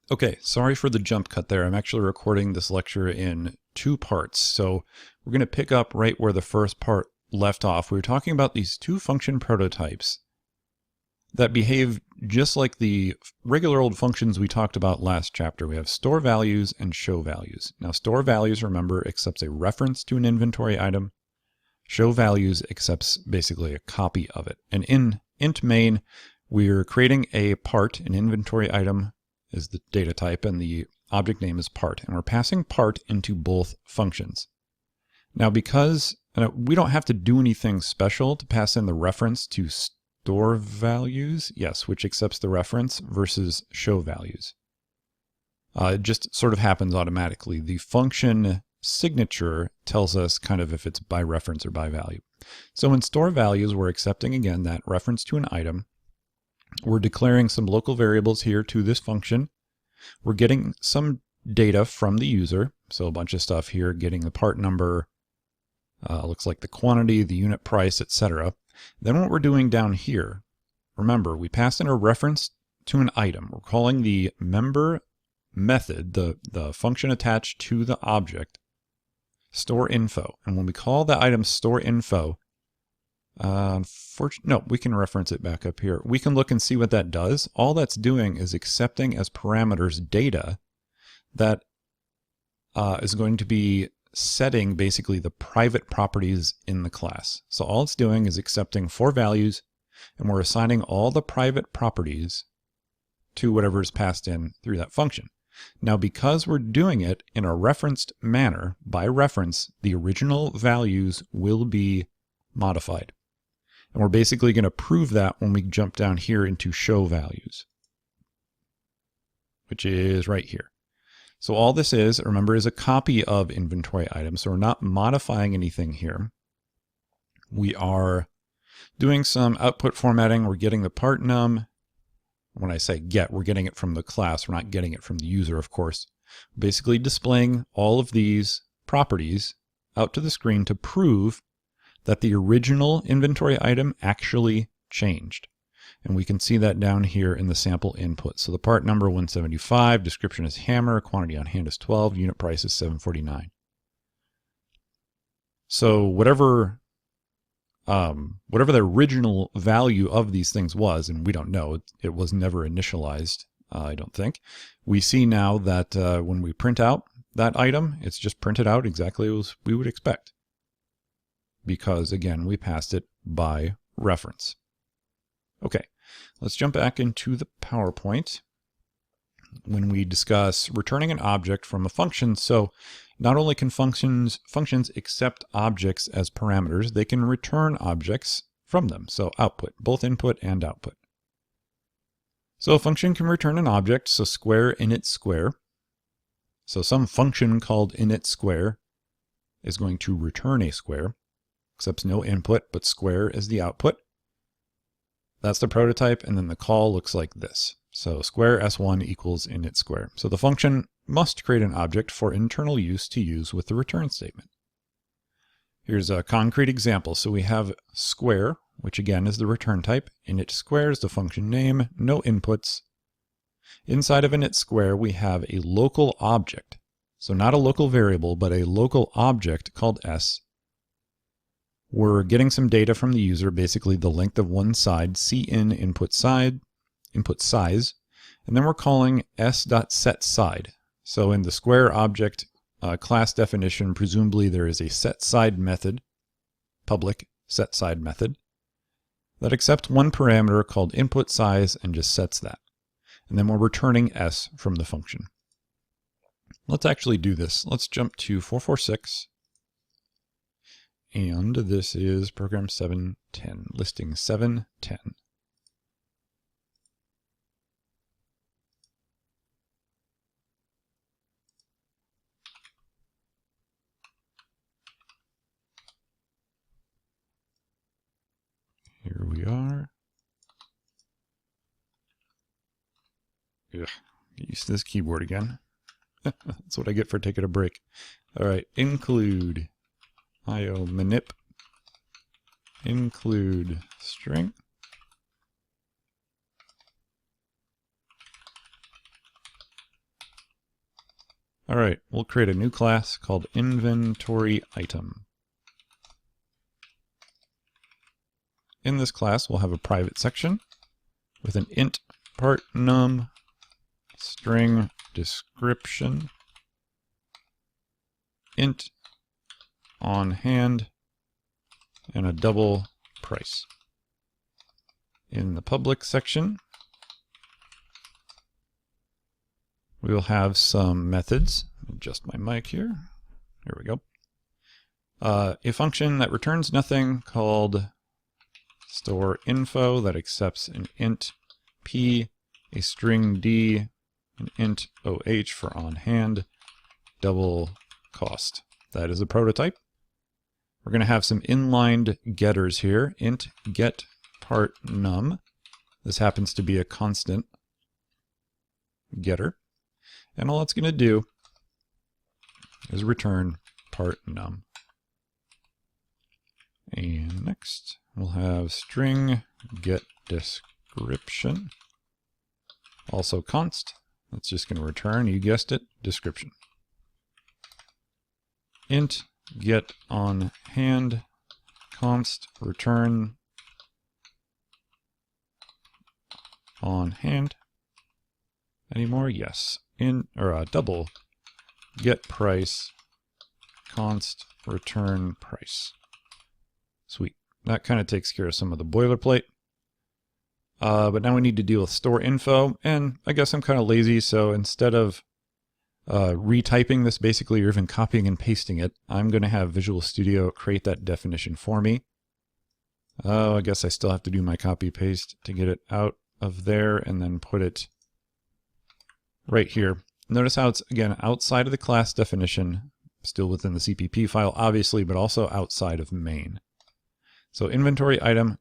Okay, sorry for the jump cut there. I'm actually recording this lecture in two parts. So we're going to pick up right where the first part left off. We were talking about these two function prototypes that behave just like the regular old functions we talked about last chapter. We have store values and show values. Now store values, remember, accepts a reference to an inventory item. Show values accepts basically a copy of it. And in int main, we're creating a part, an inventory item is the data type, and the object name is part. And we're passing part into both functions. Now because we don't have to do anything special to pass in the reference to store values, yes, which accepts the reference, versus show values. It just sort of happens automatically. The function signature tells us kind of if it's by reference or by value. So in store values, we're accepting again that reference to an item. We're declaring some local variables here to this function. We're getting some data from the user. So a bunch of stuff here, getting the part number, looks like the quantity, the unit price, etc. Then what we're doing down here, remember, we pass in a reference to an item. We're calling the member method, the function attached to the object, store info. And when we call the item store info, no, we can reference it back up here. We can look and see what that does. All that's doing is accepting as parameters data that is going to be setting basically the private properties in the class. So all it's doing is accepting 4 values, and we're assigning all the private properties to whatever is passed in through that function. Now, because we're doing it in a referenced manner, by reference, the original values will be modified. And we're basically going to prove that when we jump down here into show values, which is right here. So all this is, remember, is a copy of inventory items. So we're not modifying anything here. We are doing some output formatting. We're getting the part num. When I say get, we're getting it from the class. We're not getting it from the user, of course. Basically displaying all of these properties out to the screen to prove that the original inventory item actually changed. And we can see that down here in the sample input. So the part number 175, description is hammer, quantity on hand is 12, unit price is 749. So whatever the original value of these things was, and we don't know, it was never initialized, I don't think. We see now that when we print out that item, it's just printed out exactly as we would expect. Because again, we passed it by reference. Okay, let's jump back into the PowerPoint when we discuss returning an object from a function. So not only can functions accept objects as parameters, they can return objects from them. So output, both input and output. So a function can return an object, so square init square. So some function called init square is going to return a square. Accepts no input, but square is the output. That's the prototype, and then the call looks like this. So square s1 equals init square. So the function must create an object for internal use to use with the return statement. Here's a concrete example. So we have square, which again is the return type. Init square is the function name, no inputs. Inside of init square, we have a local object. So not a local variable, but a local object called s. We're getting some data from the user, basically the length of one side, cin input size, and then we're calling s.setSide. So in the square object class definition, presumably there is a setSide method, public setSide method, that accepts one parameter called input size and just sets that. And then we're returning s from the function. Let's actually do this. Let's jump to 446. And this is program 710, listing 710. Here we are. Ugh, get used to this keyboard again. That's what I get for taking a break. All right, include IO manip, include string, All right, we'll create a new class called inventory item. In this class, we'll have a private section with an int part num string description int on hand and a double price. In the public section, we will have some methods. Adjust my mic here. There we go. A function that returns nothing called store info that accepts an int p, a string d, an int oh for on hand, double cost. That is a prototype. We're going to have some inlined getters here. Int get part num. This happens to be a constant getter. And all it's going to do is return part num. And next we'll have string get description. Also const. That's just going to return, you guessed it, description. Int get on hand const return on hand. Any more? Yes. Double get price const return price. Sweet. That kind of takes care of some of the boilerplate. But now we need to deal with store info, and I guess I'm kind of lazy, so instead of retyping this basically, or even copying and pasting it, I'm going to have Visual Studio create that definition for me. I guess I still have to do my copy paste to get it out of there and then put it right here. Notice how it's, again, outside of the class definition, still within the CPP file, obviously, but also outside of main. So inventory item, :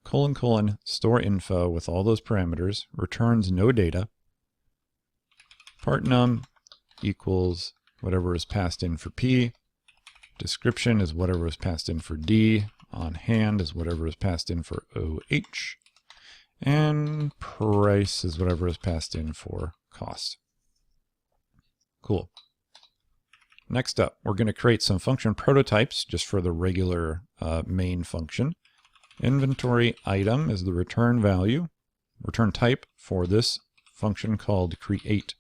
store info with all those parameters, returns no data. Part num equals whatever is passed in for P. Description is whatever is passed in for D. On hand is whatever is passed in for OH. And price is whatever is passed in for cost. Cool. Next up, we're going to create some function prototypes just for the regular main function. Inventory item is the return value, return type for this function called create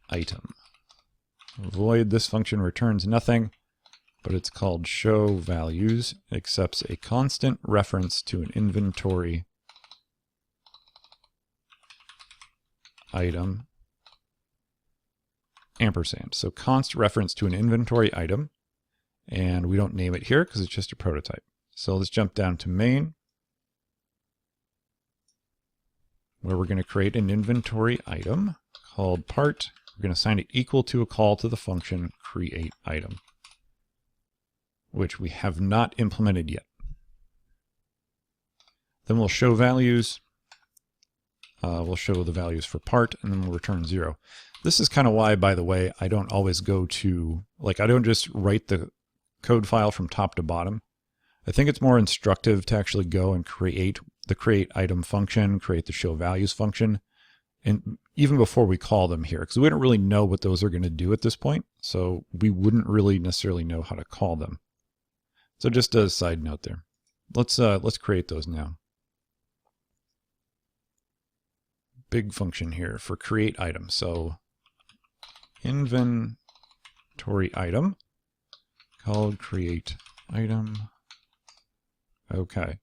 item. Void, this function returns nothing, but it's called show values. It accepts a constant reference to an inventory item ampersand. So const reference to an inventory item, and we don't name it here because it's just a prototype. So let's jump down to main, where we're going to create an inventory item called part. We're going to assign it equal to a call to the function create item, which we have not implemented yet. Then we'll show values. We'll show the values for part, and then we'll return 0. This is kind of why, by the way, I don't always go to, I don't just write the code file from top to bottom. I think it's more instructive to actually go and create the create item function, create the show values function, and even before we call them here, because we don't really know what those are going to do at this point, so we wouldn't really necessarily know how to call them. So just a side note there. Let's create those now. Big function here for create item. So inventory item called create item. Okay.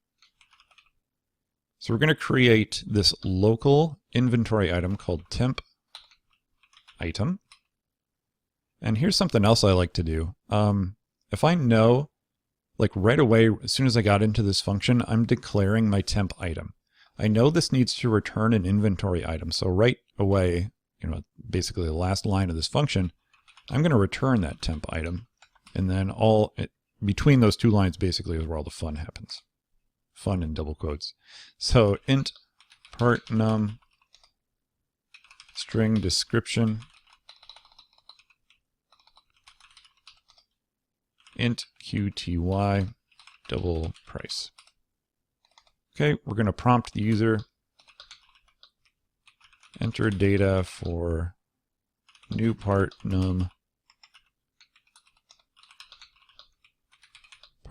So we're going to create this local inventory item called temp item. And here's something else I like to do. If I know, right away, as soon as I got into this function, I'm declaring my temp item. I know this needs to return an inventory item. So right away, basically the last line of this function, I'm going to return that temp item. And then between those two lines basically is where all the fun happens. Fun in double quotes. So int part num string description int qty double price. Okay, we're going to prompt the user, enter data for new part num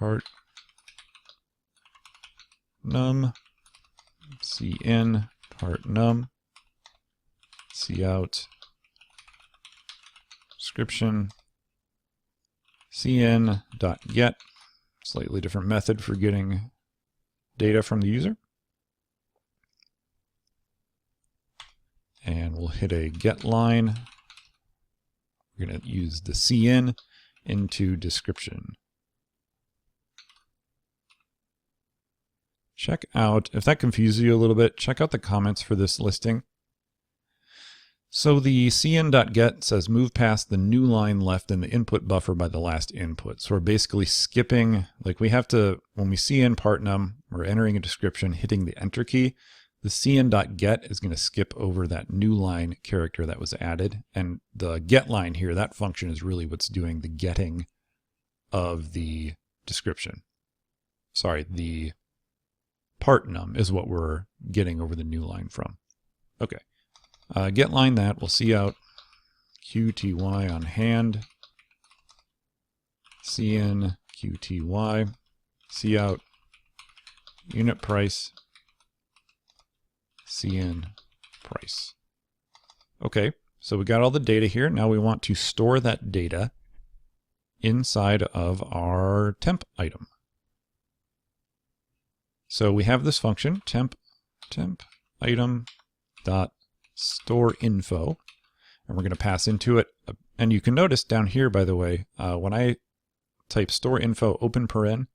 part num, cin part num, cout description, cin.get, slightly different method for getting data from the user. And we'll hit a get line. We're going to use the cin into description. Check out, if that confuses you a little bit, check out the comments for this listing. So the cin.get says move past the new line left in the input buffer by the last input. So we're basically skipping, like we have to, when we cin part num, we're entering a description, hitting the enter key. The cin.get is going to skip over that new line character that was added. And the get line here, that function is really what's doing the getting of the description. Sorry, the part num is what we're getting over the new line from. Okay. Get line that, we'll cout qty on hand, cin qty, cout unit price, cin price. Okay, so we got all the data here. Now we want to store that data inside of our temp item. So we have this function, temp item dot store info, and we're going to pass into it. And you can notice down here, by the way, when I type store info open paren,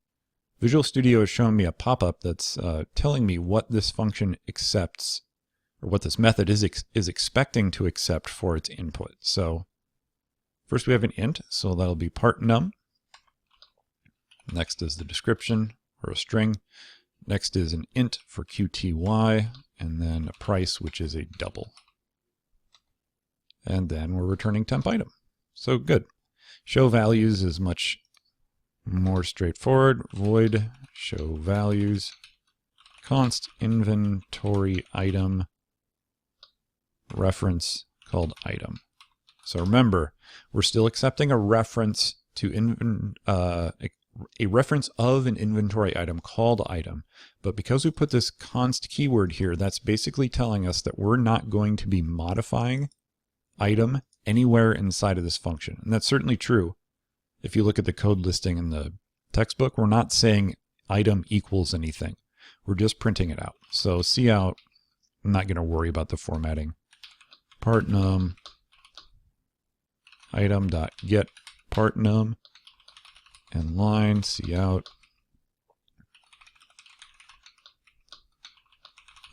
Visual Studio is showing me a pop-up that's telling me what this function accepts, or what this method is expecting to accept for its input. So first we have an int, so that'll be part num. Next is the description, or a string. Next is an int for qty, and then a price, which is a double. And then we're returning temp item. So good. Show values is much more straightforward. Void show values, const inventory item, reference called item. So remember, we're still accepting a reference to a reference of an inventory item called item. But because we put this const keyword here, that's basically telling us that we're not going to be modifying item anywhere inside of this function. And that's certainly true. If you look at the code listing in the textbook, we're not saying item equals anything. We're just printing it out. So cout, I'm not going to worry about the formatting. Part num item.get part num, and line cout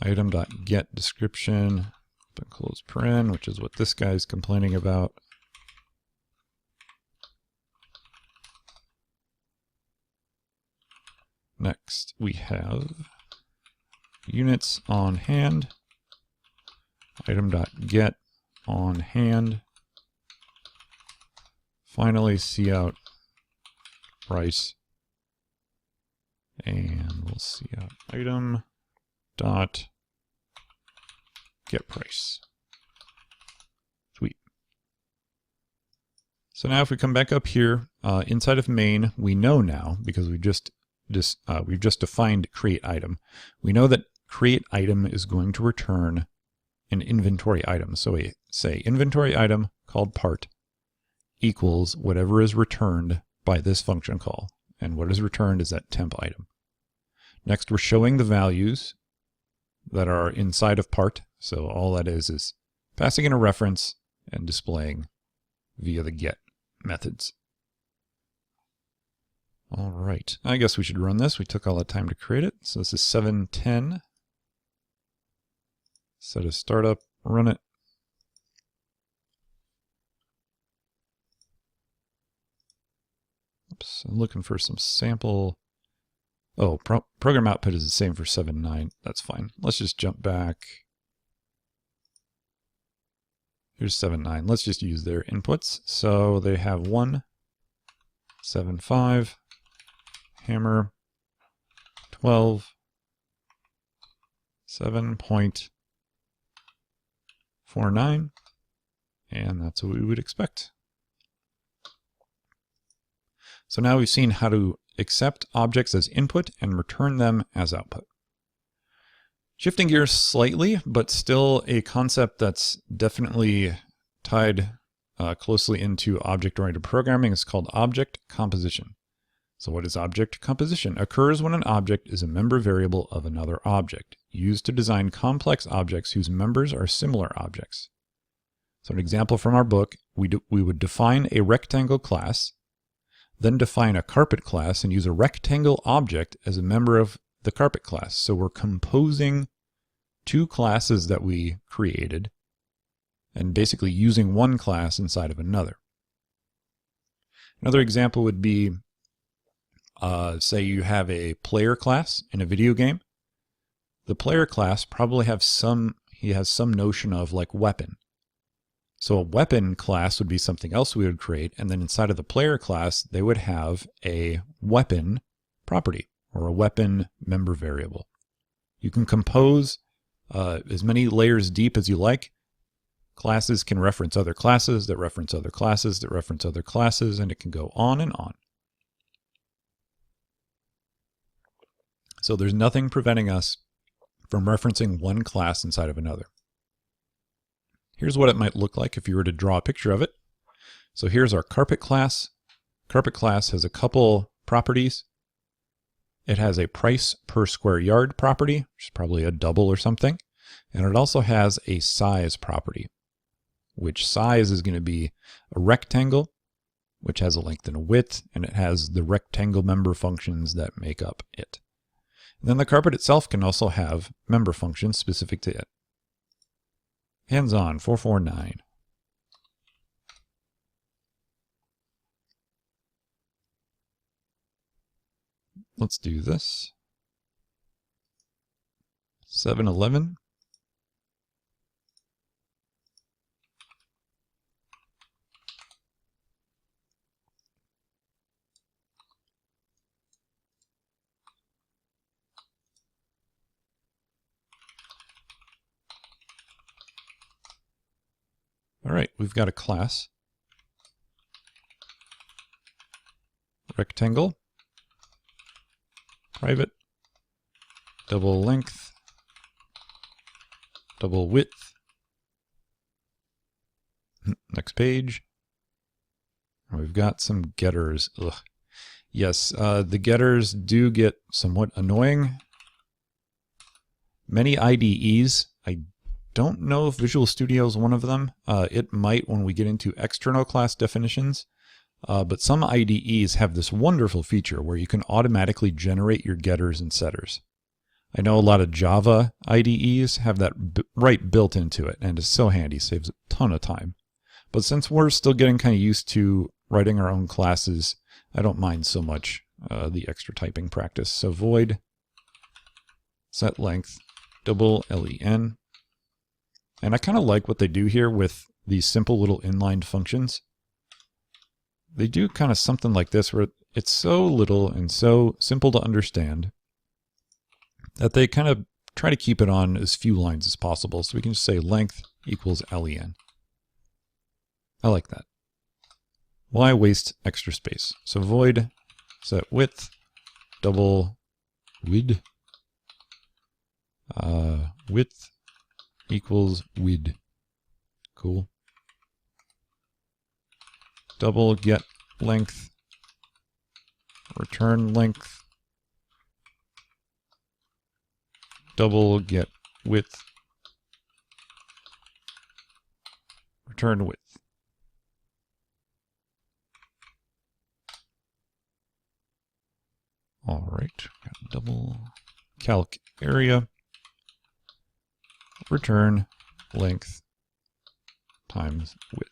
item.get description, open close paren, which is what this guy's complaining about. Next we have units on hand, item.get on hand. Finally cout price, and we'll cout item dot get price. Sweet. So now if we come back up here, inside of main, we know now, because we've just defined create item, we know that create item is going to return an inventory item. So we say inventory item called part equals whatever is returned by this function call. And what is returned is that temp item. Next, we're showing the values that are inside of part. So all that is passing in a reference and displaying via the get methods. All right, I guess we should run this. We took all the time to create it. So this is 7:10. Set a startup, run it. Oops, I'm looking for some sample. Oh, program output is the same for 7.9. That's fine. Let's just jump back. Here's 7.9. Let's just use their inputs. So they have 1, 7.5, hammer, 12, 7.49, and that's what we would expect. So now we've seen how to accept objects as input and return them as output. Shifting gears slightly, but still a concept that's definitely tied closely into object-oriented programming, is called object composition. So what is object composition? Occurs when an object is a member variable of another object, used to design complex objects whose members are similar objects. So an example from our book, we would define a rectangle class, then define a carpet class and use a rectangle object as a member of the carpet class. So we're composing two classes that we created and basically using one class inside of another. Another example would be, say you have a player class in a video game. The player class probably has some notion of like weapon. So a weapon class would be something else we would create, and then inside of the player class, they would have a weapon property or a weapon member variable. You can compose as many layers deep as you like. Classes can reference other classes that reference other classes that reference other classes, and it can go on and on. So there's nothing preventing us from referencing one class inside of another. Here's what it might look like if you were to draw a picture of it. So here's our carpet class. Carpet class has a couple properties. It has a price per square yard property, which is probably a double or something. And it also has a size property, which size is going to be a rectangle, which has a length and a width, and it has the rectangle member functions that make up it. And then the carpet itself can also have member functions specific to it. Hands-on 449. Let's do this. 7-Eleven. All right, we've got a class. Rectangle. Private. Double length. Double width. Next page. We've got some getters. Ugh. Yes, the getters do get somewhat annoying. Many IDEs, I don't know if Visual Studio is one of them. It might when we get into external class definitions. But some IDEs have this wonderful feature where you can automatically generate your getters and setters. I know a lot of Java IDEs have that right built into it, and it's so handy, saves a ton of time. But since we're still getting kind of used to writing our own classes, I don't mind so much the extra typing practice. So void set length double len. And I kind of like what they do here with these simple little inline functions. They do kind of something like this where it's so little and so simple to understand that they kind of try to keep it on as few lines as possible. So we can just say length equals len. I like that. Why waste extra space? So void set width double width. Width equals width. Cool. Double get length, return length, double get width, return width. All right, got double calc area, return length times width.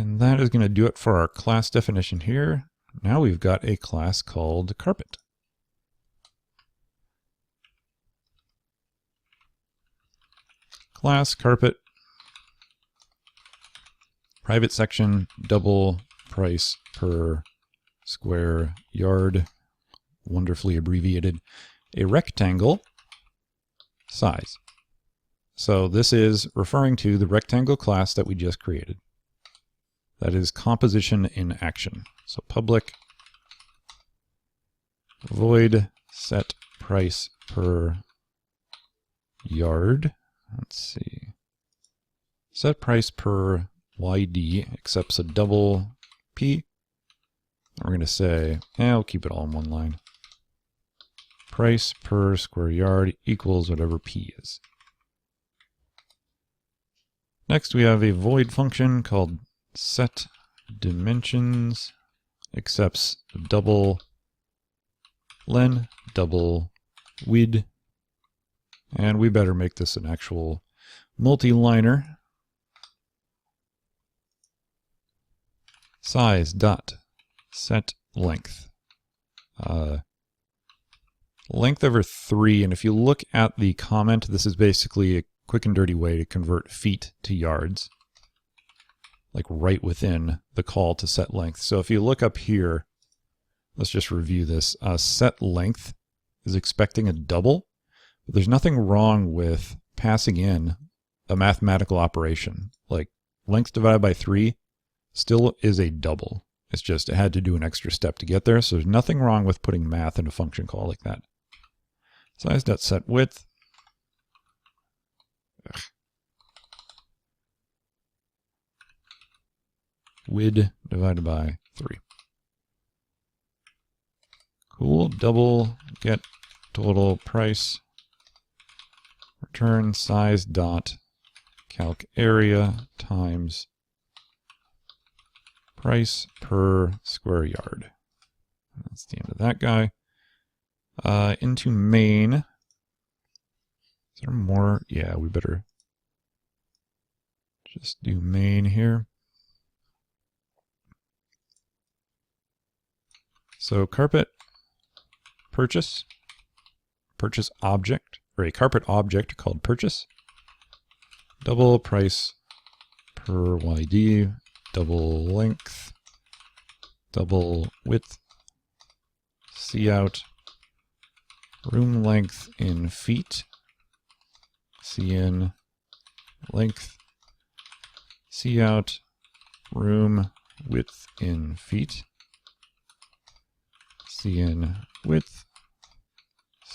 And that is going to do it for our class definition here. Now we've got a class called carpet. Class carpet, private section, double price per square yard, wonderfully abbreviated. A rectangle, size. So this is referring to the rectangle class that we just created. That is composition in action. So public void set price per yard. Let's see. Set price per YD accepts a double P. We're going to say, I'll keep it all in one line. Price per square yard equals whatever P is. Next we have a void function called set dimensions, accepts double len, double width, and we better make this an actual multi-liner. Size dot set length. Length over 3, and if you look at the comment, this is basically a quick and dirty way to convert feet to yards, like right within the call to set length. So if you look up here, let's just review this. Set length is expecting a double, but there's nothing wrong with passing in a mathematical operation. Like length divided by 3 still is a double. It's just it had to do an extra step to get there, so there's nothing wrong with putting math in a function call like that. Size.setWidth. Width divided by 3. Cool. Double get total price. Return size dot calc area times price per square yard. That's the end of that guy. Into main. Is there more? Yeah, we better just do main here. So carpet purchase object, or a carpet object called purchase. Double price per YD, double length, double width, cout, room length in feet, cin length, cout, room width in feet, cin width,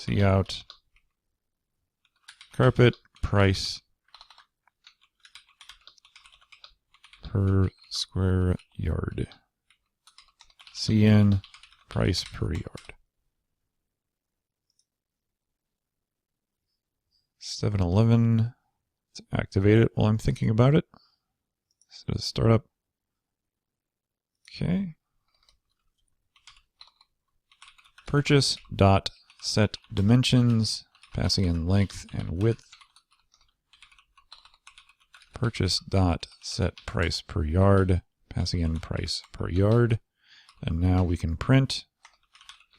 cout, carpet price per square yard, cin price per yard. 7-Eleven, let's activate it while I'm thinking about it. So startup. Okay. Purchase dot set dimensions, passing in length and width. Purchase dot set price per yard, passing in price per yard. And now we can print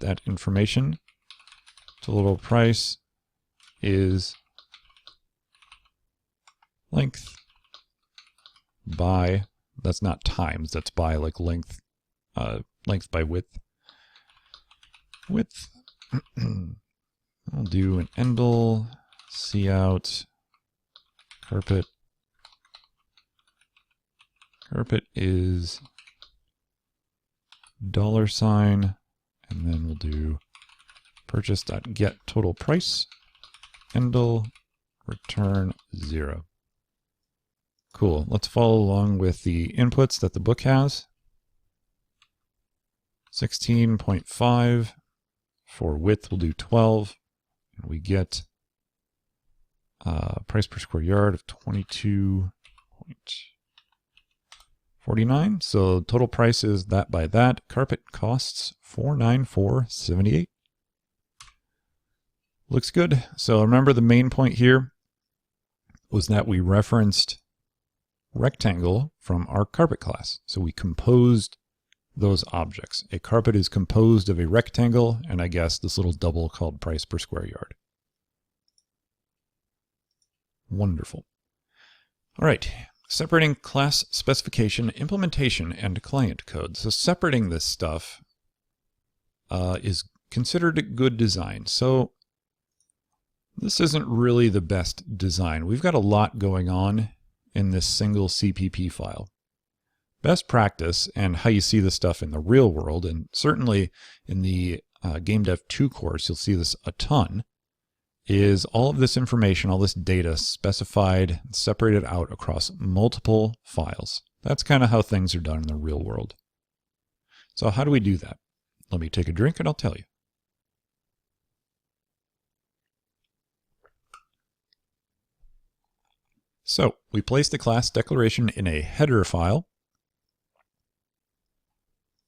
that information. Total price is length by, that's not times, that's by, like length, length by width. Width. I'll do an endl, cout, carpet. Carpet is $, and then we'll do purchase.get total price, endl, return 0. Cool. Let's follow along with the inputs that the book has. 16.5. For width, we'll do 12. And we get price per square yard of 22.49. So total price is that by that. Carpet costs $494.78. Looks good. So remember the main point here was that we referenced rectangle from our carpet class. So we composed those objects. A carpet is composed of a rectangle and I guess this little double called price per square yard. Wonderful. All right, separating class specification, implementation, and client code. So separating this stuff is considered good design. So This isn't really the best design. We've got a lot going on in this single CPP file. Best practice, and how you see this stuff in the real world, and certainly in the Game Dev 2 course, you'll see this a ton, is all of this information, all this data specified, separated out across multiple files. That's kind of how things are done in the real world. So how do we do that? Let me take a drink and I'll tell you. So we place the class declaration in a header file.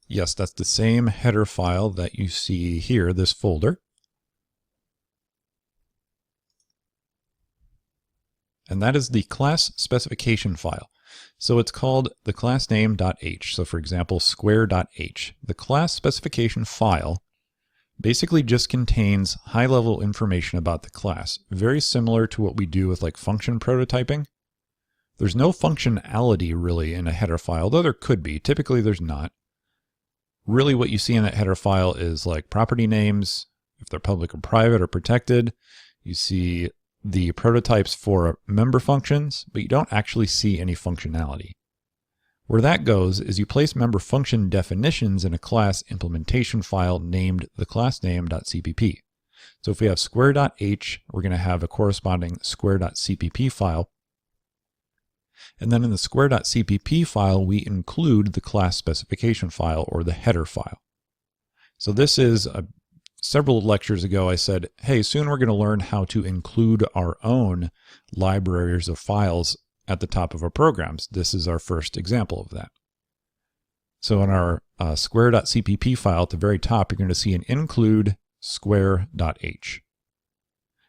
Yes, that's the same header file that you see here, this folder. And that is the class specification file. So it's called the classname.h. So for example, square.h. The class specification file basically just contains high-level information about the class, very similar to what we do with like function prototyping. There's no functionality really in a header file, though there could be. Typically there's not. Really what you see in that header file is like property names, if they're public or private or protected. You see the prototypes for member functions, but you don't actually see any functionality. Where that goes is you place member function definitions in a class implementation file named the classname.cpp. So if we have square.h, we're going to have a corresponding square.cpp file. And then in the square.cpp file, we include the class specification file or the header file. So this is several lectures ago, I said, hey, soon we're going to learn how to include our own libraries of files at the top of our programs. This is our first example of that. So in our square.cpp file at the very top, you're going to see an include square.h.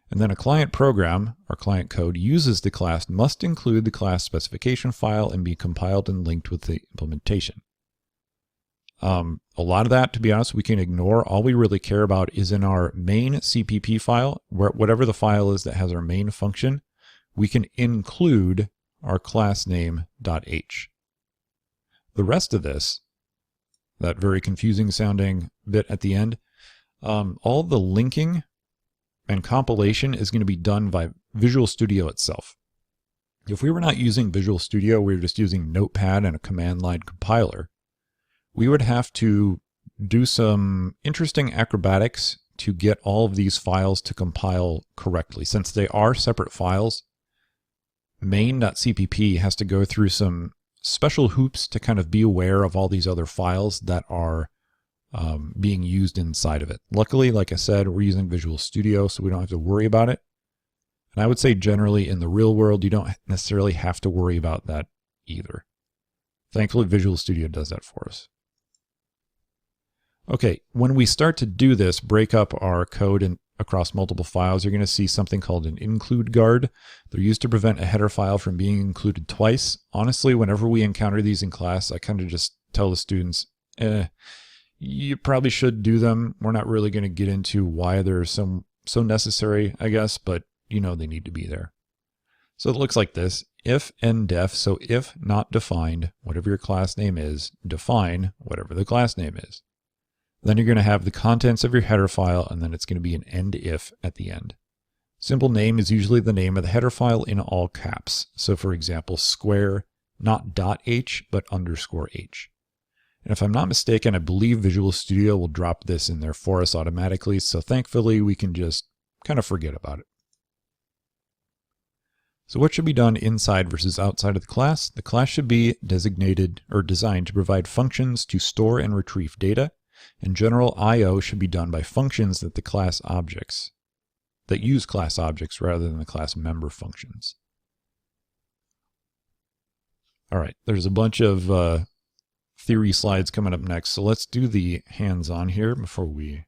And then a client program, our client code, uses the class must include the class specification file and be compiled and linked with the implementation. A lot of that, to be honest, we can ignore. All we really care about is in our main CPP file, whatever the file is that has our main function, we can include our classname.h. The rest of this, that very confusing sounding bit at the end, all the linking and compilation is going to be done by Visual Studio itself. If we were not using Visual Studio, we were just using Notepad and a command line compiler, we would have to do some interesting acrobatics to get all of these files to compile correctly. Since they are separate files, main.cpp has to go through some special hoops to kind of be aware of all these other files that are being used inside of it. Luckily, like I said, we're using Visual Studio, so we don't have to worry about it. And I would say generally in the real world, you don't necessarily have to worry about that either. Thankfully, Visual Studio does that for us. Okay, when we start to do this, break up our code across multiple files, you're going to see something called an include guard. They're used to prevent a header file from being included twice. Honestly, whenever we encounter these in class, I kind of just tell the students, you probably should do them. We're not really going to get into why they're so necessary, I guess, but you know they need to be there. So it looks like this. If ndef, so if not defined, whatever your class name is, define whatever the class name is. Then you're going to have the contents of your header file, and then it's going to be an end if at the end. Simple name is usually the name of the header file in all caps. So for example, square, not .h, but _h. And if I'm not mistaken, I believe Visual Studio will drop this in there for us automatically. So thankfully, we can just kind of forget about it. So what should be done inside versus outside of the class? The class should be designated or designed to provide functions to store and retrieve data. And general I/O should be done by functions that use class objects rather than the class member functions. All right, there's a bunch of theory slides coming up next. So let's do the hands-on here before we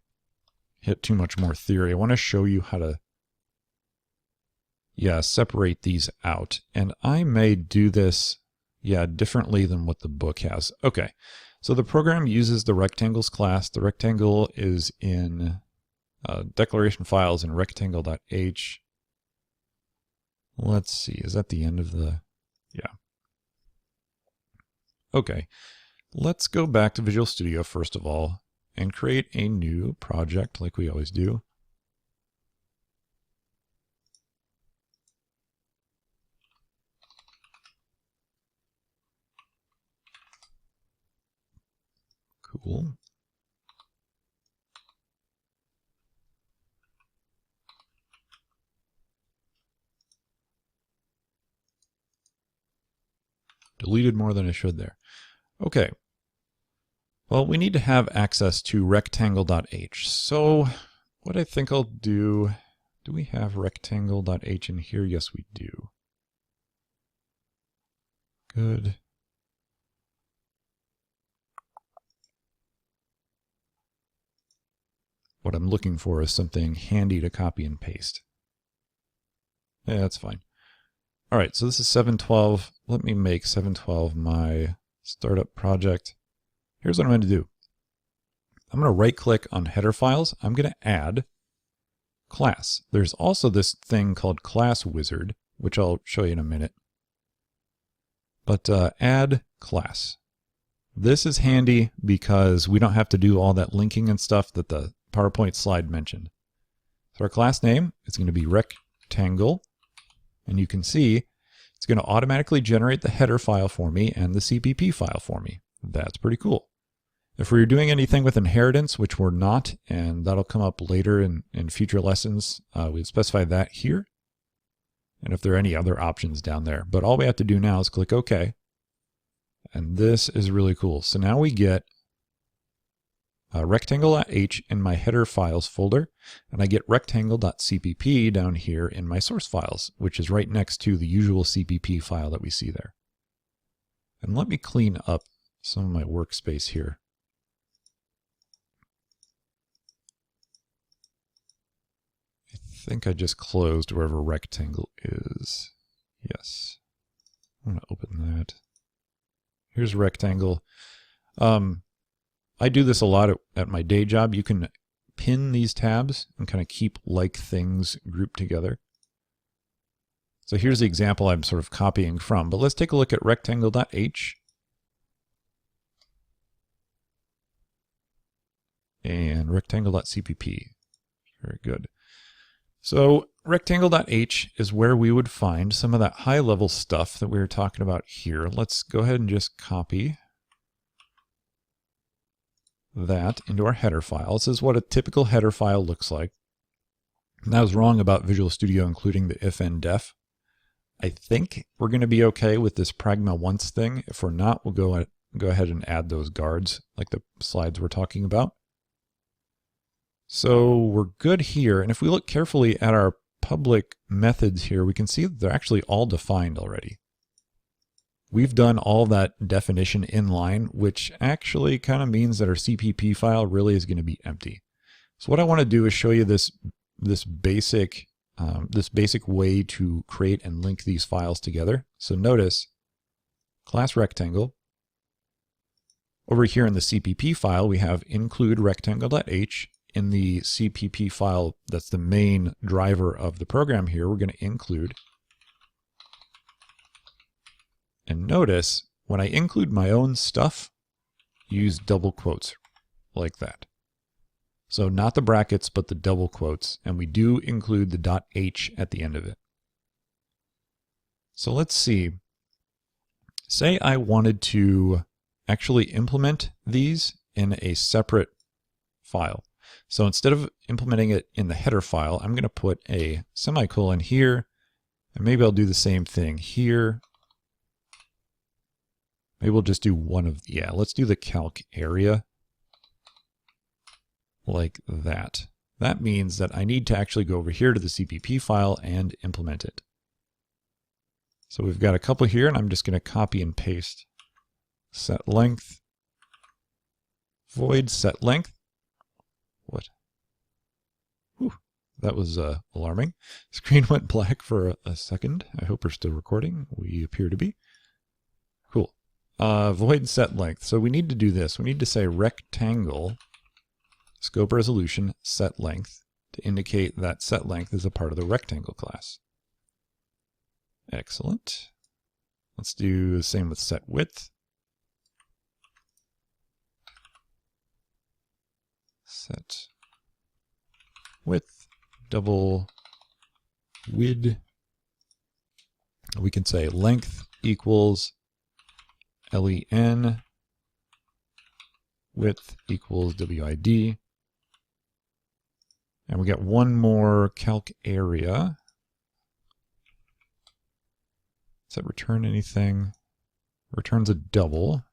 hit too much more theory. I want to show you how to separate these out. And I may do this differently than what the book has. Okay. So the program uses the rectangles class. The rectangle is in declaration files in rectangle.h. Let's see, is that the end of the, Okay, let's go back to Visual Studio first of all and create a new project like we always do. Cool. Deleted more than I should there. Okay. Well, we need to have access to rectangle.h. So what I think I'll do we have rectangle.h in here? Yes, we do. Good. What I'm looking for is something handy to copy and paste. Yeah, that's fine. All right, so this is 712. Let me make 712 my startup project. Here's what I'm going to do. I'm going to right click on header files. I'm going to add class. There's also this thing called class wizard, which I'll show you in a minute. But add class. This is handy because we don't have to do all that linking and stuff that the PowerPoint slide mentioned. So our class name is going to be rectangle. And you can see it's going to automatically generate the header file for me and the CPP file for me. That's pretty cool. If we're doing anything with inheritance, which we're not, and that'll come up later in future lessons, we specify that here. And if there are any other options down there. But all we have to do now is click OK. And this is really cool. So now we get rectangle.h in my header files folder, and I get rectangle.cpp down here in my source files, which is right next to the usual CPP file that we see there. And let me clean up some of my workspace here. I think I just closed wherever rectangle is. Yes. I'm going to open that. Here's rectangle. I do this a lot at my day job. You can pin these tabs and kind of keep like things grouped together. So here's the example I'm sort of copying from, but let's take a look at rectangle.h. And rectangle.cpp. Very good. So rectangle.h is where we would find some of that high level stuff that we were talking about here. Let's go ahead and just copy that into our header file. This is what a typical header file looks like. And I was wrong about Visual Studio including the if and def. I think we're going to be okay with this pragma once thing. If we're not, we'll go ahead and add those guards like the slides we're talking about. So we're good here. And if we look carefully at our public methods here, we can see that they're actually all defined already. We've done all that definition inline, which actually kind of means that our CPP file really is going to be empty. So what I want to do is show you this basic way to create and link these files together. So notice class rectangle. Over here in the CPP file, we have include rectangle.h. In the CPP file, that's the main driver of the program here, we're going to include. And notice, when I include my own stuff, use double quotes like that. So not the brackets, but the double quotes. And we do include the .h at the end of it. So let's see. Say I wanted to actually implement these in a separate file. So instead of implementing it in the header file, I'm going to put a semicolon here, and maybe I'll do the same thing here. Maybe we'll just do let's do the calc area like that. That means that I need to actually go over here to the CPP file and implement it. So we've got a couple here, and I'm just going to copy and paste set length, void set length. What? Whew, that was alarming. Screen went black for a second. I hope we're still recording. We appear to be. Cool. Void set length. So we need to do this. We need to say rectangle scope resolution set length to indicate that set length is a part of the rectangle class. Excellent. Let's do the same with set width. Set width, double width. We can say length equals len width equals WID. And we got one more calc area. Does that return anything? Returns a double.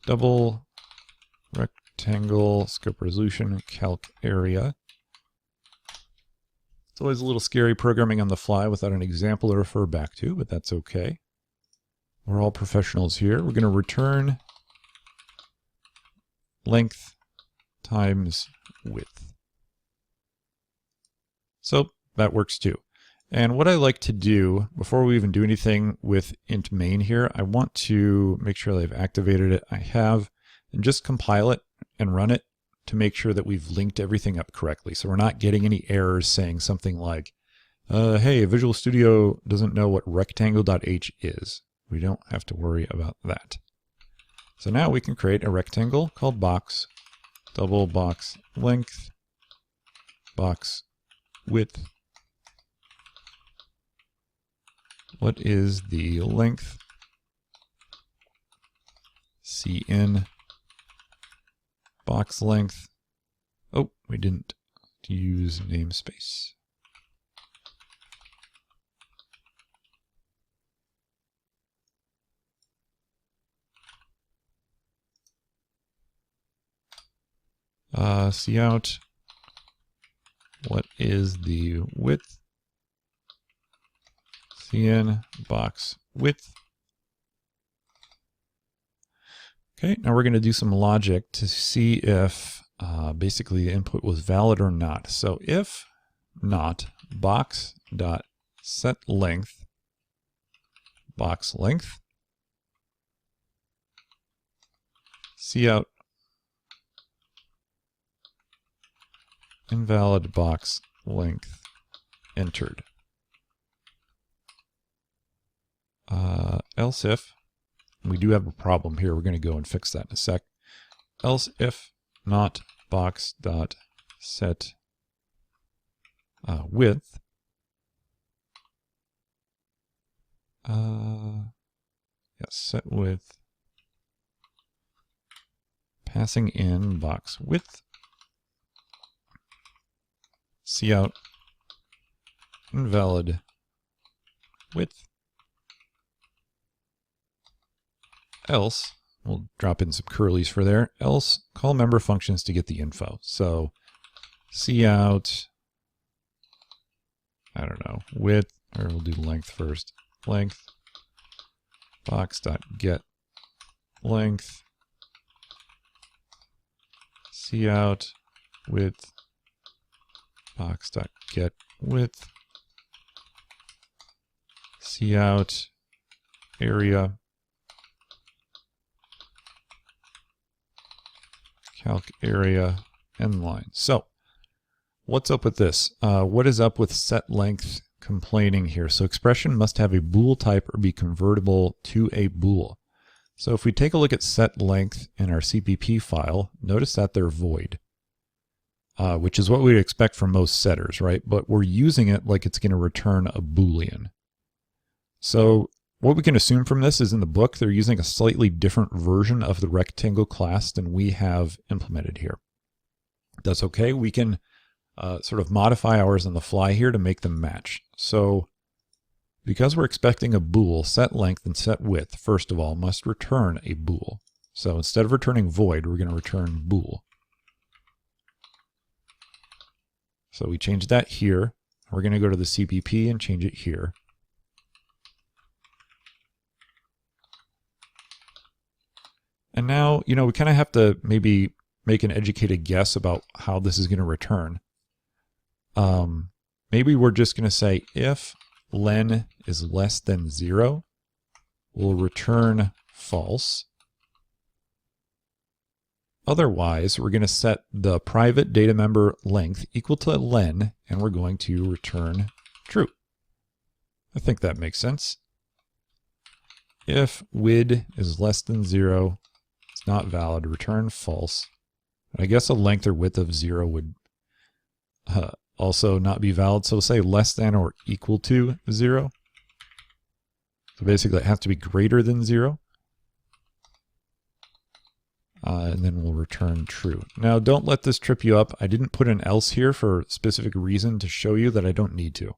Double rectangle scope resolution calc area. It's always a little scary programming on the fly without an example to refer back to, but that's okay. We're all professionals here. We're going to return length times width. So that works too. And what I like to do before we even do anything with int main here, I want to make sure that I've activated it. I have, and just compile it and run it to make sure that we've linked everything up correctly. So we're not getting any errors saying something like, hey, Visual Studio doesn't know what rectangle.h is. We don't have to worry about that. So now we can create a rectangle called box, double box length, box width. What is the length? Cn box length. Oh, we didn't use namespace. Cout. What is the width? Cn box width. Okay, now we're going to do some logic to see if basically the input was valid or not. So if not, box dot set length box length, cout invalid box length entered. Else if, we do have a problem here, we're going to go and fix that in a sec. Else if not box dot set width, set width, passing in box width, cout invalid width. Else, we'll drop in some curlies for there, else call member functions to get the info. So cout, I don't know, width, or we'll do length first. Length, box.get length, cout width, box.get width, cout area, calc area, end line. So what's up with this? What is up with set length complaining here? So expression must have a bool type or be convertible to a bool. So if we take a look at set length in our CPP file, notice that they're void, which is what we'd expect from most setters, right? But we're using it like it's going to return a Boolean. So what we can assume from this is in the book, they're using a slightly different version of the rectangle class than we have implemented here. That's okay. We can sort of modify ours on the fly here to make them match. So because we're expecting a bool, set length and set width, first of all, must return a bool. So instead of returning void, we're going to return bool. So we change that here. We're going to go to the CPP and change it here. And now, we kind of have to maybe make an educated guess about how this is going to return. Maybe we're just going to say if len is less than 0, we'll return false. Otherwise, we're going to set the private data member length equal to len, and we're going to return true. I think that makes sense. If wid is less than 0, it's not valid, return false. And I guess a length or width of 0 would also not be valid. So we'll say less than or equal to 0. So basically it has to be greater than 0. and then we'll return true. Now don't let this trip you up. I didn't put an else here for a specific reason to show you that I don't need to.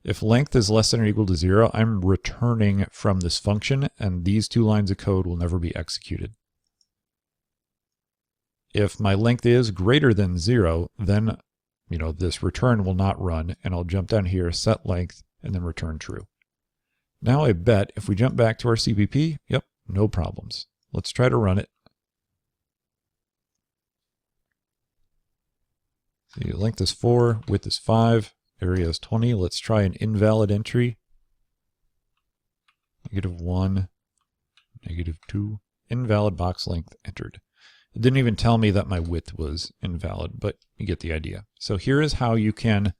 If length is less than or equal to 0, I'm returning from this function, and these two lines of code will never be executed. If my length is greater than 0, then this return will not run, and I'll jump down here, set length, and then return true. Now I bet if we jump back to our CPP, yep, no problems. Let's try to run it. See, length is 4, width is 5, area is 20. Let's try an invalid entry. -1, -2, invalid box length entered. It didn't even tell me that my width was invalid, but you get the idea. So here is how you can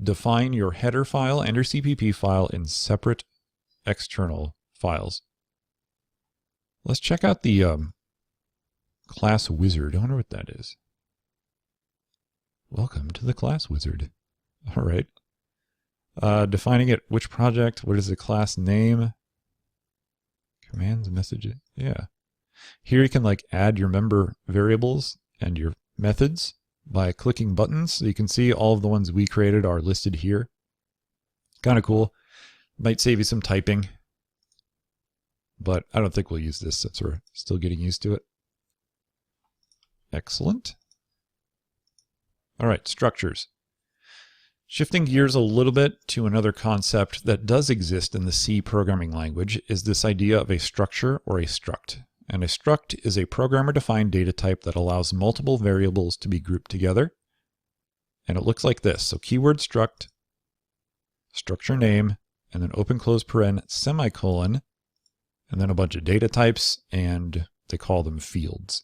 define your header file and your CPP file in separate external files. Let's check out the class wizard. I wonder what that is. Welcome to the class wizard. All right. Defining it, which project, what is the class name? Commands, messages, yeah. Here you can add your member variables and your methods by clicking buttons. So you can see all of the ones we created are listed here. Kind of cool. Might save you some typing, but I don't think we'll use this since we're still getting used to it. Excellent. All right, structures. Shifting gears a little bit to another concept that does exist in the C programming language is this idea of a structure or a struct. And a struct is a programmer-defined data type that allows multiple variables to be grouped together. And it looks like this. So keyword struct, structure name, and then open close paren, semicolon, and then a bunch of data types, and they call them fields.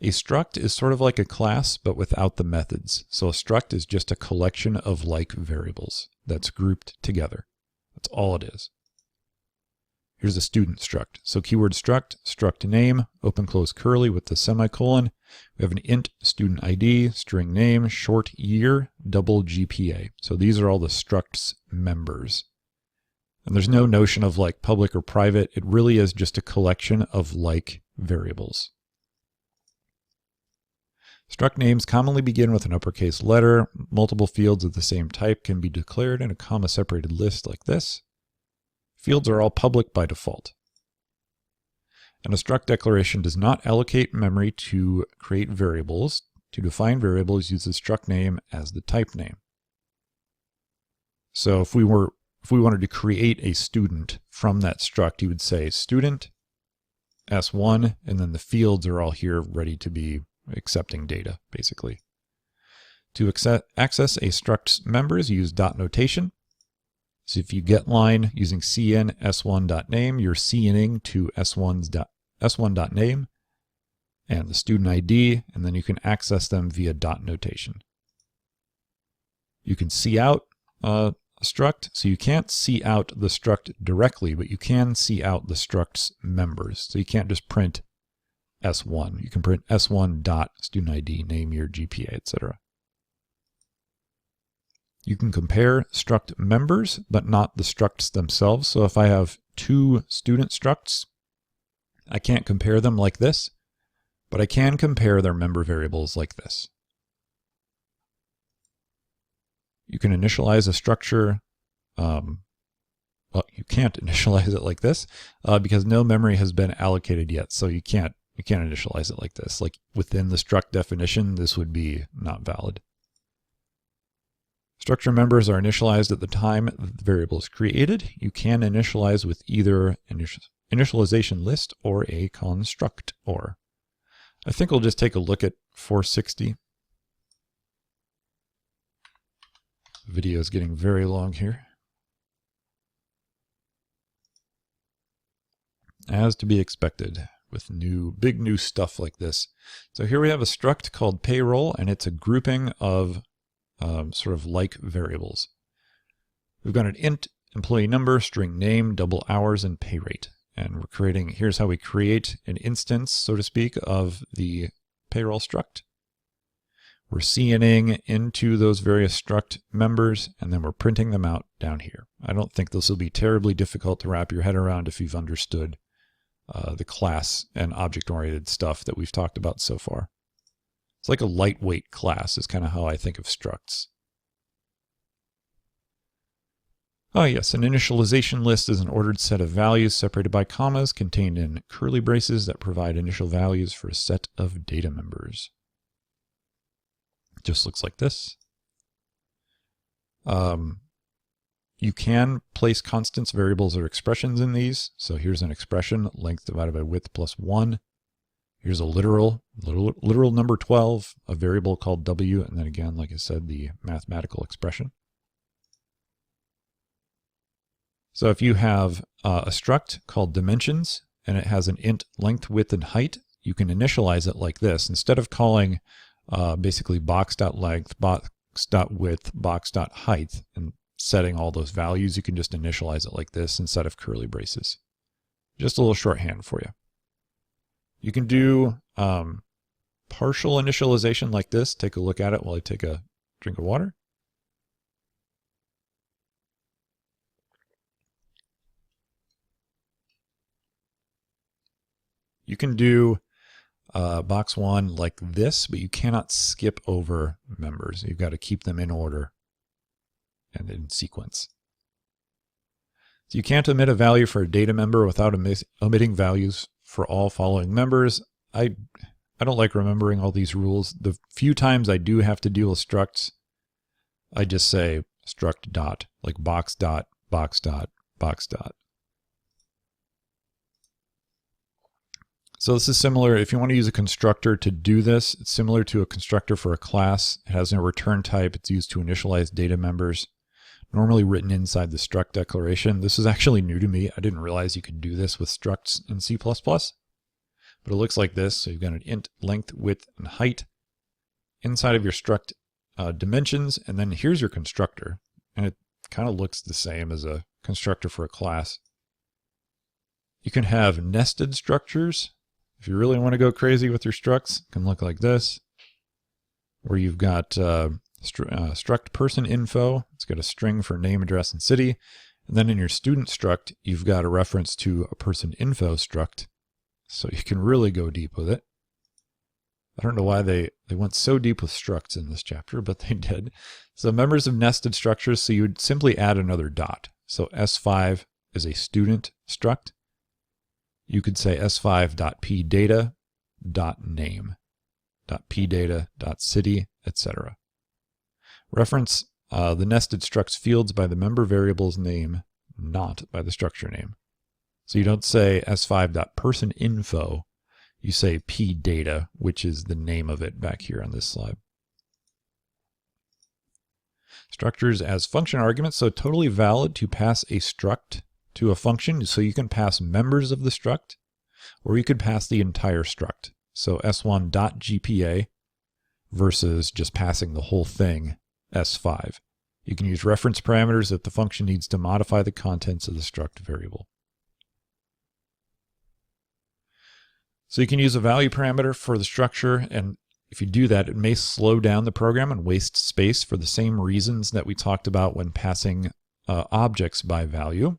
A struct is sort of like a class, but without the methods. So a struct is just a collection of like variables that's grouped together. That's all it is. Here's a student struct. So keyword struct, struct name, open close curly with the semicolon. We have an int student ID, string name, short year, double GPA. So these are all the struct's members. And there's no notion of public or private. It really is just a collection of like variables. Struct names commonly begin with an uppercase letter. Multiple fields of the same type can be declared in a comma-separated list like this. Fields are all public by default. And a struct declaration does not allocate memory to create variables. To define variables, use the struct name as the type name. So if we wanted to create a student from that struct, you would say student S1, and then the fields are all here ready to be accepting data, basically. To access a struct's members, use dot notation. So if you get line using cn s1.name, you're cnning to s1.name and the student ID, and then you can access them via dot notation. You can see out a struct, so you can't see out the struct directly, but you can see out the struct's members. So you can't just print S1. You can print S1 dot student ID, name, year, GPA, etc. You can compare struct members, but not the structs themselves. So if I have two student structs, I can't compare them like this, but I can compare their member variables like this. You can initialize a structure. Well, you can't initialize it like this because no memory has been allocated yet. So you can't initialize it like this. Within the struct definition, this would be not valid. Structure members are initialized at the time the variable is created. You can initialize with either initialization list or a constructor. I think we'll just take a look at 460. The video is getting very long here. As to be expected with big new stuff like this. So here we have a struct called payroll, and it's a grouping of sort of like variables. We've got an int employee number, string name, double hours, and pay rate. And here's how we create an instance, so to speak, of the payroll struct. We're cnning into those various struct members, and then we're printing them out down here. I don't think this will be terribly difficult to wrap your head around if you've understood the class and object-oriented stuff that we've talked about so far. It's like a lightweight class is kind of how I think of structs. Oh yes, an initialization list is an ordered set of values separated by commas contained in curly braces that provide initial values for a set of data members. It just looks like this. You can place constants, variables, or expressions in these. So here's an expression, length divided by width plus 1. Here's a literal number 12, a variable called w, and then again, like I said, the mathematical expression. So if you have a struct called dimensions, and it has an int length, width, and height, you can initialize it like this. Instead of calling basically box.length, box.width, box.height, and setting all those values, you can just initialize it like this instead of curly braces. Just a little shorthand for you. You can do partial initialization like this. Take a look at it while I take a drink of water. You can do box 1 like this, but you cannot skip over members. You've got to keep them in order and in sequence. So you can't omit a value for a data member without omitting values for all following members. I don't like remembering all these rules. The few times I do have to deal with structs, I just say struct dot, like box dot, box dot, box dot. So this is similar, if you want to use a constructor to do this, it's similar to a constructor for a class. It has a return type. It's used to initialize data members, normally written inside the struct declaration. This is actually new to me. I didn't realize you could do this with structs in C++, but it looks like this. So you've got an int length, width, and height inside of your struct dimensions, and then here's your constructor, and it kind of looks the same as a constructor for a class. You can have nested structures. If you really want to go crazy with your structs, it can look like this, where you've got struct person info. It's got a string for name, address, and city. And then in your student struct, you've got a reference to a person info struct. So you can really go deep with it. I don't know why they went so deep with structs in this chapter, but they did. So members of nested structures, so you would simply add another dot. So S5 is a student struct. You could say s5.pdata.name, .pdata.city, etc. Reference the nested structs fields by the member variable's name, not by the structure name. So you don't say s5.personinfo, you say pdata, which is the name of it back here on this slide. Structures as function arguments, so totally valid to pass a struct to a function, so you can pass members of the struct, or you could pass the entire struct. So s1.gpa versus just passing the whole thing, s5. You can use reference parameters if the function needs to modify the contents of the struct variable. So you can use a value parameter for the structure, and if you do that, it may slow down the program and waste space for the same reasons that we talked about when passing objects by value.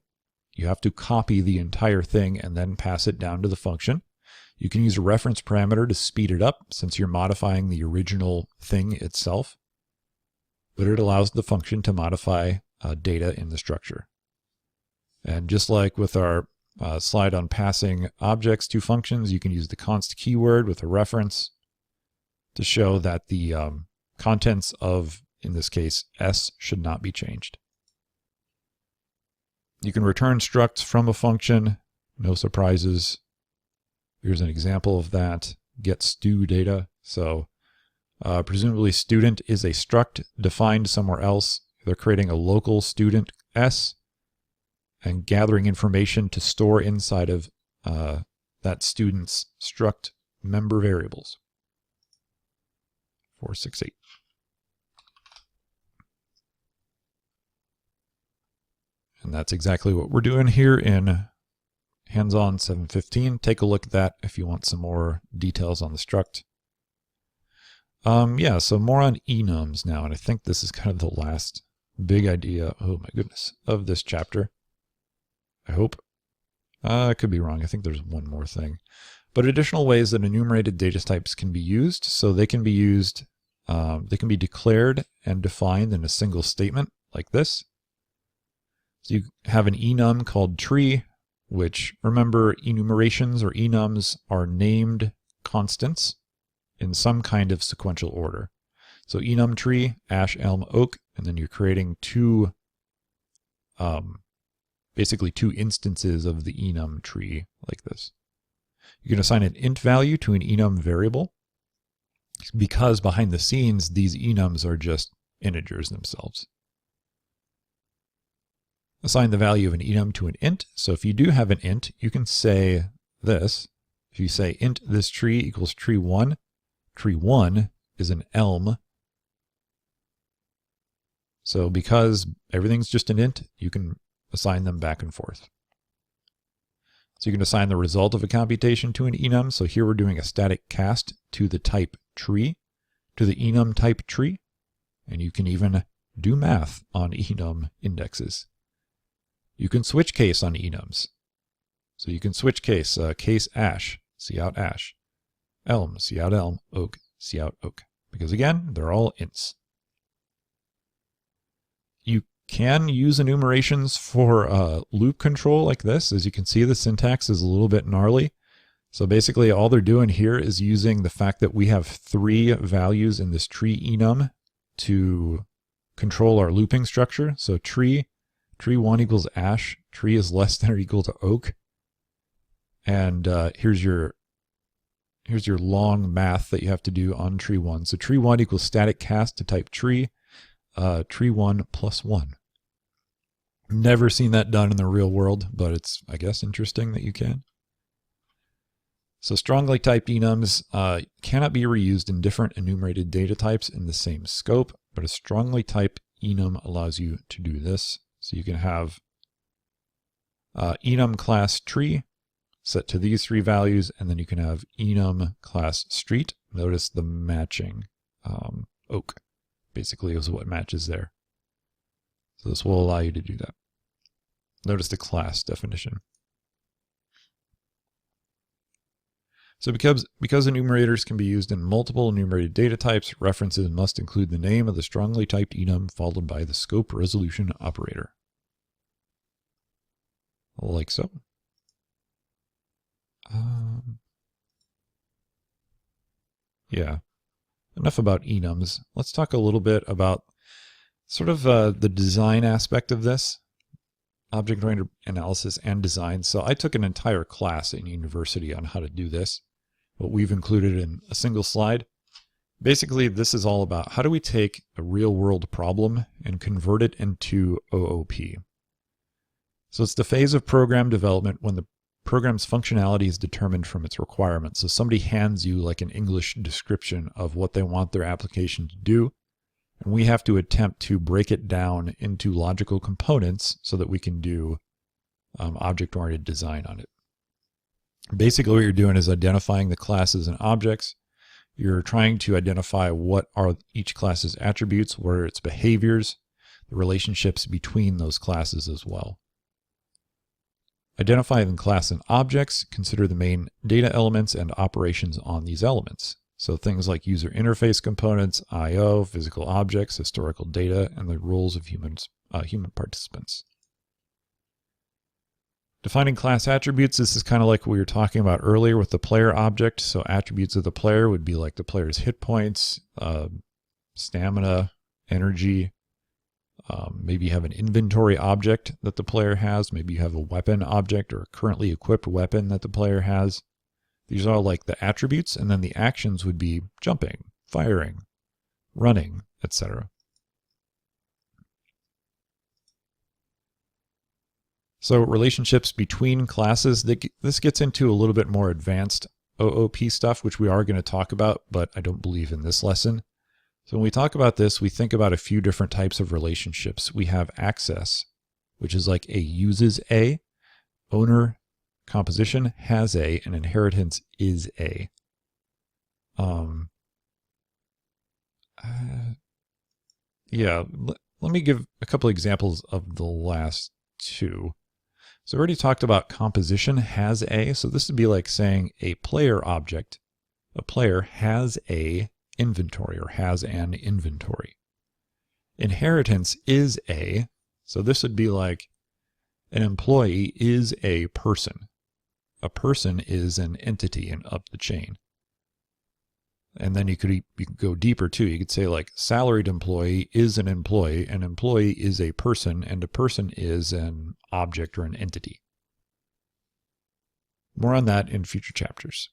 You have to copy the entire thing and then pass it down to the function. You can use a reference parameter to speed it up since you're modifying the original thing itself, but it allows the function to modify data in the structure. And just like with our slide on passing objects to functions, you can use the const keyword with a reference to show that the contents of, in this case, S should not be changed. You can return structs from a function, no surprises. Here's an example of that, get stu data. So presumably student is a struct defined somewhere else. They're creating a local student S and gathering information to store inside of that student's struct member variables. 468. And that's exactly what we're doing here in Hands-On 715. Take a look at that if you want some more details on the struct. Yeah, so more on enums now, and I think this is kind of the last big idea, oh my goodness, of this chapter. I hope. I could be wrong. I think there's one more thing. But additional ways that enumerated data types can be used. So they can be used, they can be declared and defined in a single statement like this. So you have an enum called tree, which, remember, enumerations or enums are named constants in some kind of sequential order. So enum tree, ash, elm, oak, and then you're creating basically two instances of the enum tree like this. You can assign an int value to an enum variable because behind the scenes, these enums are just integers themselves. Assign the value of an enum to an int. So if you do have an int, you can say this. If you say int this tree equals tree 1 is an elm. So because everything's just an int, you can assign them back and forth. So you can assign the result of a computation to an enum. So here we're doing a static cast to the type tree, to the enum type tree. And you can even do math on enum indexes. You can switch case on enums. So you can switch case, case ash, cout ash, elm, cout elm, oak, cout oak. Because again, they're all ints. You can use enumerations for loop control like this. As you can see, the syntax is a little bit gnarly. So basically all they're doing here is using the fact that we have 3 values in this tree enum to control our looping structure. So tree 1 equals ash, tree is less than or equal to oak. And here's your long math that you have to do on tree 1. So tree 1 equals static cast to type tree, tree 1 plus 1. Never seen that done in the real world, but it's, I guess, interesting that you can. So strongly typed enums cannot be reused in different enumerated data types in the same scope, but a strongly typed enum allows you to do this. So you can have enum class tree set to these 3 values, and then you can have enum class street. Notice the matching oak basically is what matches there. So this will allow you to do that. Notice the class definition. So because enumerators can be used in multiple enumerated data types, references must include the name of the strongly typed enum followed by the scope resolution operator. Like so. Yeah, enough about enums. Let's talk a little bit about sort of the design aspect of this, object-oriented analysis and design. So I took an entire class in university on how to do this. What we've included in a single slide. Basically, this is all about how do we take a real-world problem and convert it into OOP. So it's the phase of program development when the program's functionality is determined from its requirements. So somebody hands you like an English description of what they want their application to do, and we have to attempt to break it down into logical components so that we can do object-oriented design on it. Basically, what you're doing is identifying the classes and objects. You're trying to identify what are each class's attributes, what are its behaviors, the relationships between those classes as well. Identify the class and objects, consider the main data elements and operations on these elements. So things like user interface components, I/O, physical objects, historical data, and the roles of human participants. Defining class attributes, this is kind of like what we were talking about earlier with the player object. So attributes of the player would be like the player's hit points, stamina, energy. Maybe you have an inventory object that the player has. Maybe you have a weapon object or a currently equipped weapon that the player has. These are all like the attributes, and then the actions would be jumping, firing, running, etc. So relationships between classes, this gets into a little bit more advanced OOP stuff, which we are going to talk about, but I don't believe in this lesson. So when we talk about this, we think about a few different types of relationships. We have access, which is like a uses a, owner composition has a, and inheritance is a. Yeah, let me give a couple examples of the last two. So we already talked about composition has a, so this would be like saying a player object. A player has a inventory or has an inventory. Inheritance is a, so this would be like an employee is a person. A person is an entity and up the chain. And then you could go deeper too. You could say like salaried employee is an employee is a person, and a person is an object or an entity. More on that in future chapters.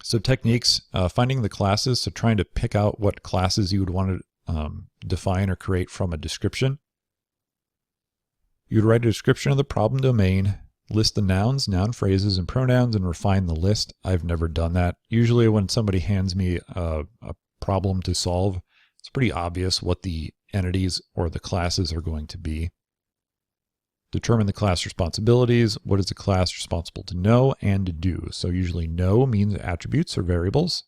So techniques, finding the classes, so trying to pick out what classes you would want to define or create from a description. You'd write a description of the problem domain, list the nouns, noun phrases, and pronouns, and refine the list. I've never done that. Usually when somebody hands me a problem to solve, it's pretty obvious what the entities or the classes are going to be. Determine the class responsibilities. What is the class responsible to know and to do? So usually know means attributes or variables.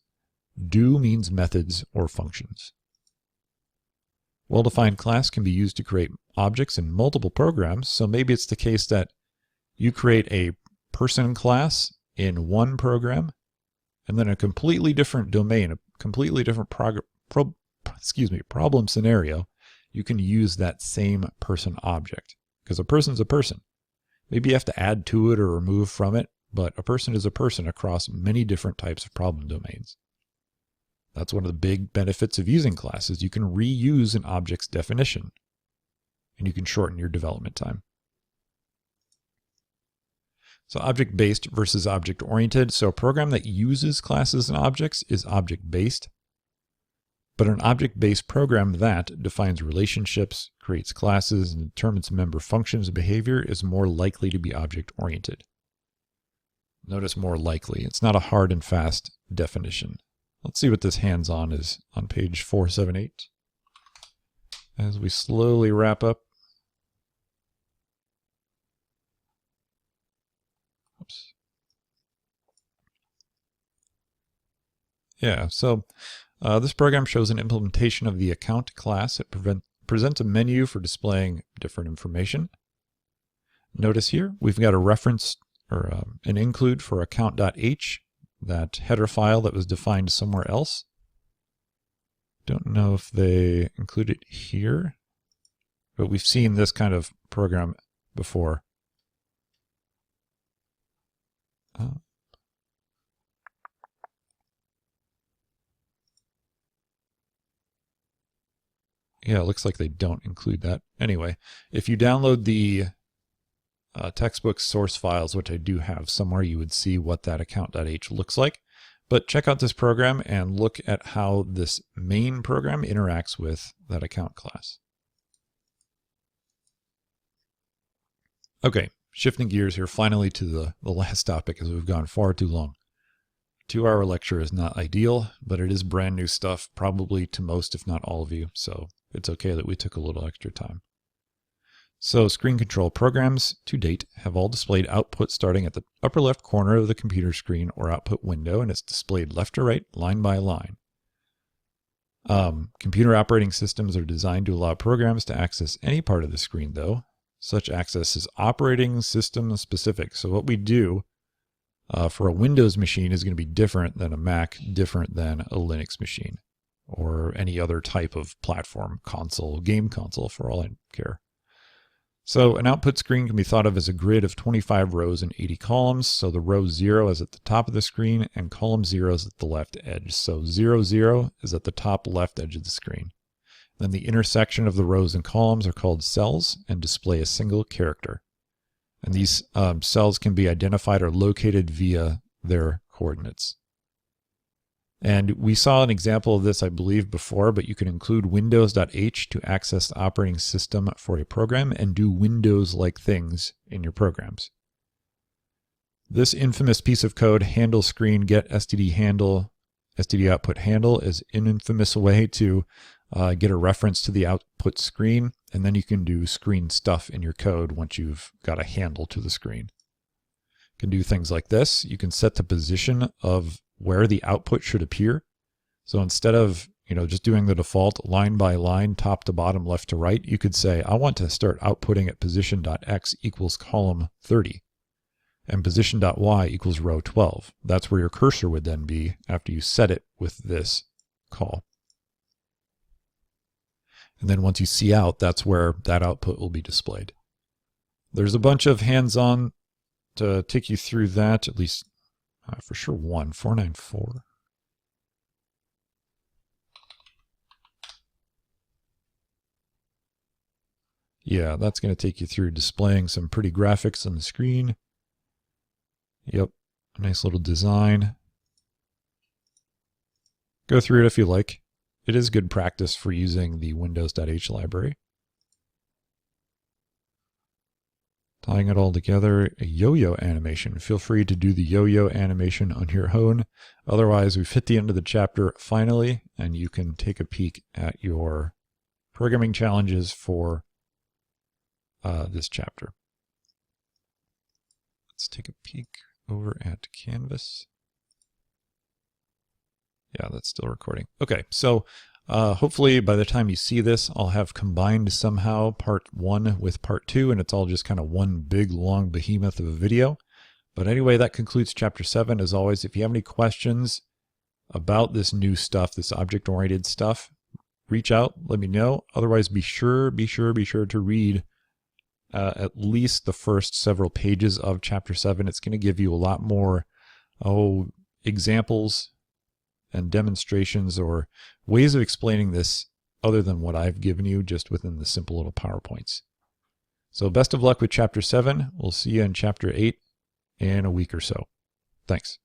Do means methods or functions. Well-defined class can be used to create objects in multiple programs. So maybe it's the case that you create a person class in one program, and then a completely different domain, a completely different problem scenario, you can use that same person object. Because a person's a person. Maybe you have to add to it or remove from it, but a person is a person across many different types of problem domains. That's one of the big benefits of using classes. You can reuse an object's definition, and you can shorten your development time. So object-based versus object-oriented. So a program that uses classes and objects is object-based. But an object-based program that defines relationships, creates classes, and determines member functions and behavior is more likely to be object-oriented. Notice more likely. It's not a hard and fast definition. Let's see what this hands-on is on page 478. As we slowly wrap up. Oops. Yeah, so this program shows an implementation of the account class. It presents a menu for displaying different information. Notice here we've got a reference or an include for account.h, that header file that was defined somewhere else. Don't know if they include it here, but we've seen this kind of program before. Yeah, it looks like they don't include that. Anyway, if you download the textbook source files, which I do have somewhere, you would see what that account.h looks like. But check out this program and look at how this main program interacts with that account class. Okay, shifting gears here finally to the last topic, as we've gone far too long. 2-hour lecture is not ideal, but it is brand new stuff, probably to most, if not all of you, so it's okay that we took a little extra time. So screen control programs to date have all displayed output starting at the upper left corner of the computer screen or output window, and it's displayed left to right, line by line. Computer operating systems are designed to allow programs to access any part of the screen, though. Such access is operating system specific. So what we do for a Windows machine is going to be different than a Mac, different than a Linux machine, or any other type of platform, console, game console, for all I care. So an output screen can be thought of as a grid of 25 rows and 80 columns. So the row 0 is at the top of the screen and column 0 is at the left edge. So 0, 0 is at the top left edge of the screen. Then the intersection of the rows and columns are called cells and display a single character. And these cells can be identified or located via their coordinates. And we saw an example of this, I believe, before, but you can include windows.h to access the operating system for a program and do Windows-like things in your programs. This infamous piece of code, handle screen get std handle, std output handle, is an infamous way to get a reference to the output screen, and then you can do screen stuff in your code once you've got a handle to the screen. You can do things like this. You can set the position of where the output should appear. So instead of, just doing the default line by line, top to bottom, left to right, you could say, I want to start outputting at position.x equals column 30 and position.y equals row 12. That's where your cursor would then be after you set it with this call. And then once you see out, that's where that output will be displayed. There's a bunch of hands-on to take you through that, at least for sure one, 494. Yeah, that's going to take you through displaying some pretty graphics on the screen. Yep, nice little design. Go through it if you like. It is good practice for using the windows.h library. Tying it all together, a yo-yo animation. Feel free to do the yo-yo animation on your own. Otherwise, we've hit the end of the chapter finally, and you can take a peek at your programming challenges for this chapter. Let's take a peek over at Canvas. Yeah, that's still recording. Okay, so hopefully by the time you see this, I'll have combined somehow part 1 with part 2, and it's all just kind of one big long behemoth of a video. But anyway, that concludes chapter 7. As always, if you have any questions about this new stuff, this object-oriented stuff, reach out, let me know. Otherwise, be sure to read at least the first several pages of chapter 7. It's going to give you a lot more examples and demonstrations or ways of explaining this other than what I've given you just within the simple little PowerPoints. So best of luck with chapter 7. We'll see you in chapter 8 in a week or so. Thanks.